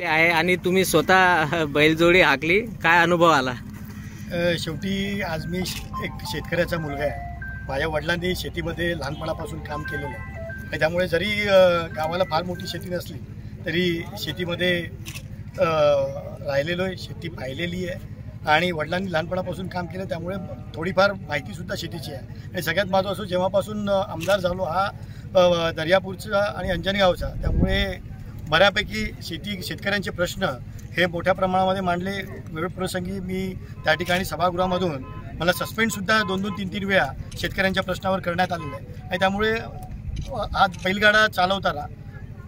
आहे आणि तुम्ही स्वतः बैलजोडी हाकली, काय अनुभव आला? शेवटी आज मी एक शेतकऱ्याचा मुलगा आहे. माझ्या वडिलांनी शेतीमध्ये लहानपणापासून काम केलेलं आहे. त्यामुळे जरी गावाला फार मोठी शेती नसली तरी शेतीमध्ये राहिलेलो आहे, शेती पाहिलेली आहे आणि वडिलांनी लहानपणापासून काम केलं, त्यामुळे थोडीफार माहितीसुद्धा शेतीची आहे. आणि सगळ्यात महत्त्वाचं, जेव्हापासून आमदार झालो हा दर्यापूरचा आणि अंजनी गावचा, त्यामुळे बऱ्यापैकी शेतकऱ्यांचे प्रश्न हे मोठ्या प्रमाणामध्ये मांडले. विरोध प्रसंगी मी त्या ठिकाणी सभागृहामधून मला सस्पेंडसुद्धा 2-2, 3-3 वेळा शेतकऱ्यांच्या प्रश्नावर करण्यात आलेलं आहे. आणि त्यामुळे आज बैलगाडा चालवताना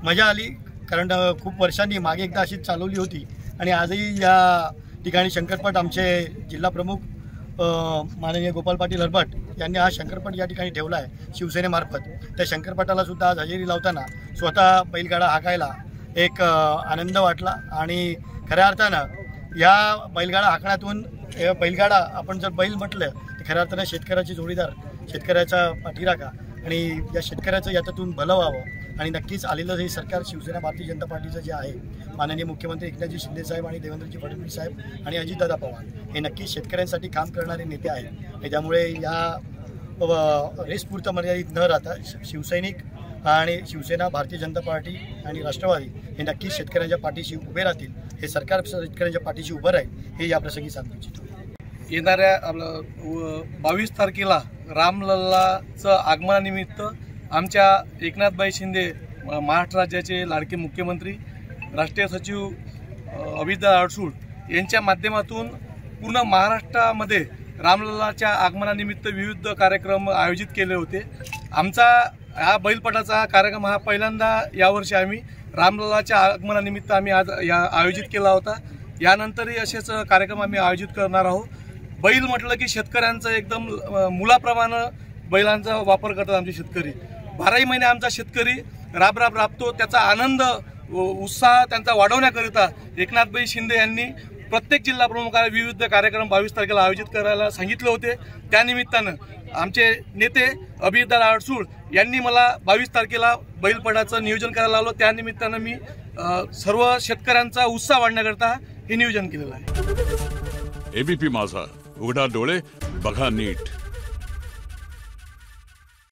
मजा आली, कारण खूप वर्षांनी मागे एकदा अशीच चालवली होती. आणि आजही या ठिकाणी शंकरपट आमचे जिल्हा प्रमुख माननीय गोपाल पाटील हरभट यांनी हा शंकरपट या ठिकाणी ठेवला आहे शिवसेनेमार्फत. त्या शंकरपटाला सुद्धा आज हजेरी लावताना स्वतः बैलगाडा हाकायला एक आनंद वाटला. आणि खऱ्या अर्थानं या बैलगाडा हाकण्यातून बैलगाडा आपण जर बैल म्हटलं तर खऱ्या अर्थानं शेतकऱ्याची जोडीदार, शेतकऱ्याचा पाठीराखा आणि या शेतकऱ्याचं याच्यातून भलं व्हावं. आणि नक्कीच आलेलं हे सरकार शिवसेना भारतीय जनता पार्टीचं जे आहे, माननीय मुख्यमंत्री एकनाथजी शिंदे साहेब आणि देवेंद्रजी फडणवीस साहेब आणि अजितदादा पवार हे नक्कीच शेतकऱ्यांसाठी काम करणारे नेते आहेत. त्यामुळे या रेसपुरतं मर्यादित न राहता शिवसैनिक आणि शिवसेना, भारतीय जनता पार्टी आणि राष्ट्रवादी हे नक्कीच शेतकऱ्यांच्या पाठीशी उभे राहतील. हे सरकार शेतकऱ्यांच्या पाठीशी उभं राहील हे या प्रसंगी सांगू इच्छितो. येणाऱ्या 22 तारखेला रामलल्लाचं आगमनानिमित्त आमच्या एकनाथभाई शिंदे, महाराष्ट्र राज्याचे लाडके मुख्यमंत्री, राष्ट्रीय सचिव अभिजितदादा अडसूळ यांच्या माध्यमातून पूर्ण महाराष्ट्रामध्ये रामलल्लाच्या आगमनानिमित्त विविध कार्यक्रम आयोजित केले होते. आमचा हा बैलपटाचा कार्यक्रम हा पहिल्यांदा यावर्षी आम्ही रामलल्लाच्या आगमनानिमित्त आम्ही आज आयोजित केला होता. यानंतरही असेच कार्यक्रम आम्ही आयोजित करणार आहोत. बैल म्हटलं की शेतकऱ्यांचं एकदम मुलाप्रमाणे बैलांचा वापर करतात आमचे शेतकरी. 12ही महिने आमचा शेतकरी राबतो. त्याचा आनंद, उत्साह त्यांचा वाढवण्याकरिता एकनाथभाई शिंदे यांनी प्रत्येक जिल्हा प्रमुखाला विविध कार्यक्रम 22 तारखेला आयोजित करायला सांगितले होते. त्यानिमित्तानं आमचे नेते अभिजितदादा अडसूळ यांनी मला 22 तारखेला बैलपटाचं नियोजन करायला लावलं. त्यानिमित्तानं मी सर्व शेतकऱ्यांचा उत्साह वाढण्याकरता हे नियोजन केलेलं आहे. एबीपी माझा, उघडा डोळे बघा नीट.